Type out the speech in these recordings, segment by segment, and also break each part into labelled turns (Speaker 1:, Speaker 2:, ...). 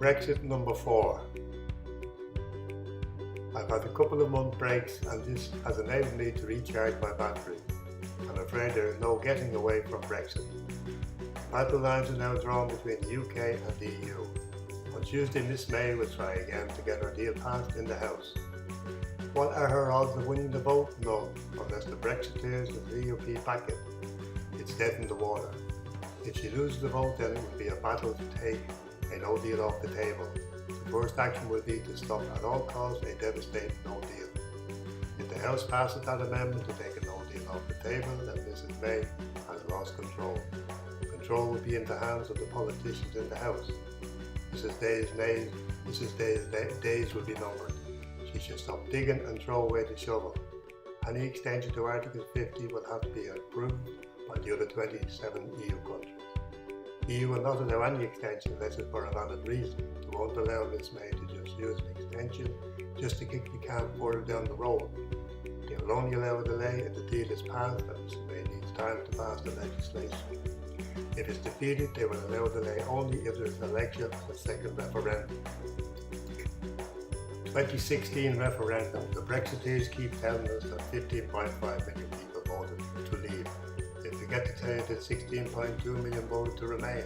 Speaker 1: Brexit number 4. I've had a couple of month breaks and this has enabled me to recharge my battery. I'm afraid there is no getting away from Brexit. Battle lines are now drawn between the UK and the EU. On Tuesday, Miss May will try again to get her deal passed in the House. What are her odds of winning the vote? None, unless the Brexiteers and the EUP back it. It's dead in the water. If she loses the vote, then it will be a battle to take a no deal off the table. The first action will be to stop at all costs a devastating no deal. If the House passes that amendment to take a no deal off the table, then Mrs May has lost control. Control will be in the hands of the politicians in the House. Mrs Day's days will be numbered. She should stop digging and throw away the shovel. Any extension to Article 50 will have to be approved by the other 27 EU countries. The EU will not allow any extension unless it's for a valid reason. They won't allow Ms May to just use an extension just to kick the can further down the road. They will only allow a delay if the deal is passed and Ms May needs time to pass the legislation. If it's defeated, they will allow a delay only if there is an election and a second referendum. 2016 referendum. The Brexiteers keep telling us that 15.5 million people voted to leave. They forget to tell you that 16.2 million voted to remain.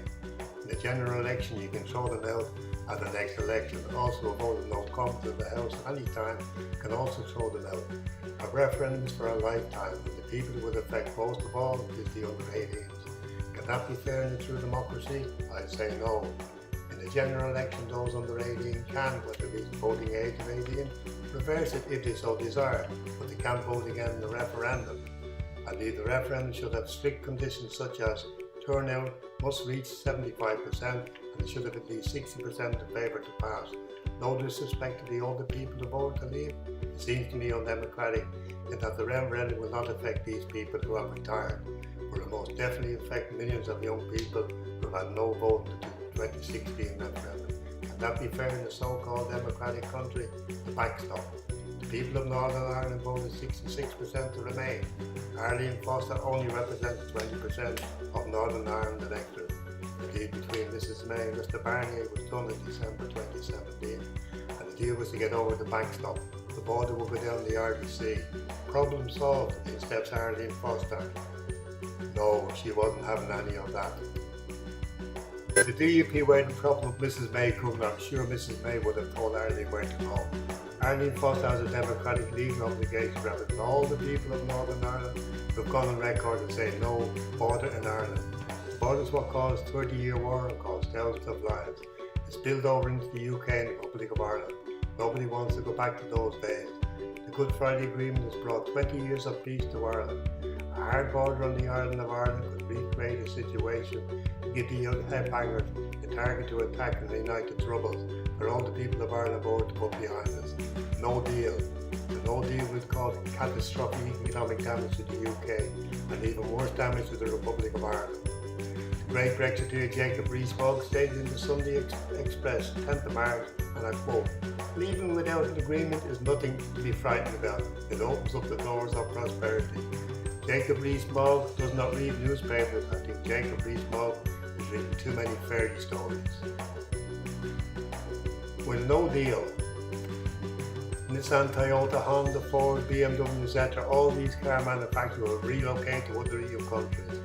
Speaker 1: In the general election, you can throw them out at the next election. Also, a vote of no confidence in the House at any time can also throw them out. A referendum is for a lifetime, and the people it would affect most of all is the under 18s. Can that be fair in a true democracy? I'd say no. In the general election, those under 18 can, when they reach voting age of 18, reverse it if they so desire, but they can't vote again in the referendum. Indeed, the referendum should have strict conditions such as turnout must reach 75% and it should have at least 60% in favour to pass. No disrespect to the older people who voted to leave, it seems to me undemocratic in that the referendum will not affect these people who have retired, but will most definitely affect millions of young people who have had no vote in the 2016 referendum. Can that be fair in a so-called democratic country? The backstop. The people of Northern Ireland voted 66% to remain. Arlene Foster only represents 20% of Northern Ireland electorate. The deal between Mrs May and Mr Barnier was done in December 2017 and the deal was to get over the backstop. The border will go down the RDC. Problem solved, in steps Arlene Foster. No, she wasn't having any of that. If the DUP were in trouble with Mrs May coming, I'm sure Mrs May would have told Arlene where to go. Arlene Foster has a democratic legal obligation to represent all the people of Northern Ireland who have gone on record and say no border in Ireland. The border is what caused 30-year war and caused thousands of lives. It's spilled over into the UK and the Republic of Ireland. Nobody wants to go back to those days. The Good Friday Agreement has brought 20 years of peace to Ireland. A hard border on the island of Ireland could recreate a situation to give the headbangers a target to attack and ignite the troubles for all the people of Ireland voted to put behind us. No deal. The no deal would cause catastrophic economic damage to the UK and even worse damage to the Republic of Ireland. The great Brexiteer Jacob Rees-Mogg stated in the Sunday Express, 10th of March, and I quote, "Leaving without an agreement is nothing to be frightened about. It opens up the doors of prosperity." Jacob Rees-Mogg does not read newspapers. I think Jacob Rees-Mogg is reading too many fairy stories. With no deal, Nissan, Toyota, Honda, Ford, BMW, etc., all these car manufacturers will relocate to other EU countries.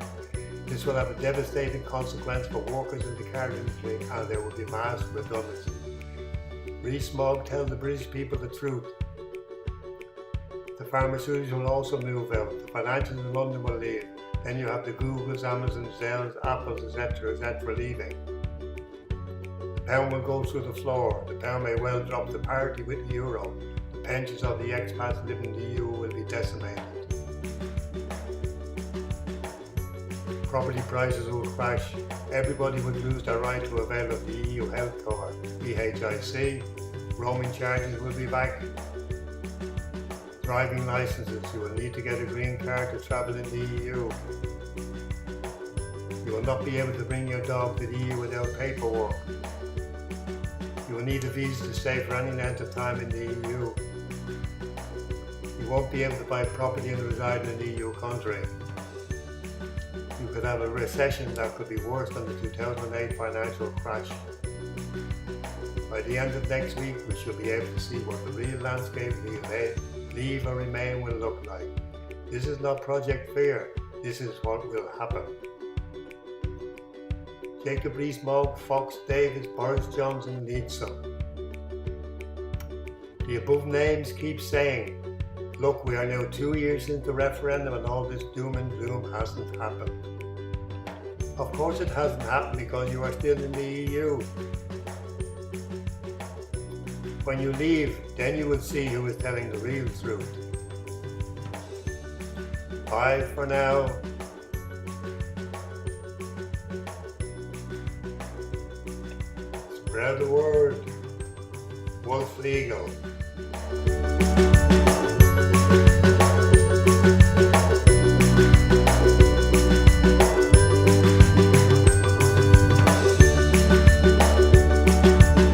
Speaker 1: This will have a devastating consequence for workers in the car industry and there will be mass redundancy. Rees-Mogg tells the British people the truth. The pharmaceuticals will also move out. The financials in London will leave. Then you have the Googles, Amazons, Zells, Apples, etc. leaving. The pound will go through the floor. The pound may well drop to parity with the euro. The pensions of the expats living in the EU will be decimated. Property prices will crash. Everybody would lose their right to avail of the EU health cover. EHIC, roaming charges will be back. Driving licenses, you will need to get a green card to travel in the EU. You will not be able to bring your dog to the EU without paperwork. You will need a visa to stay for any length of time in the EU. You won't be able to buy property and reside in an EU country. You could have a recession that could be worse than the 2008 financial crash. By the end of next week, we shall be able to see what the real landscape leave or remain will look like. This is not Project Fear, this is what will happen. Jacob Rees-Mogg, Fox Davis, Boris Johnson needs some. The above names keep saying, look, we are now 2 years into the referendum and all this doom and gloom hasn't happened. Of course it hasn't happened because you are still in the EU. When you leave, then you will see who is telling the real truth. Bye for now. Spread the word. Wolf Legal.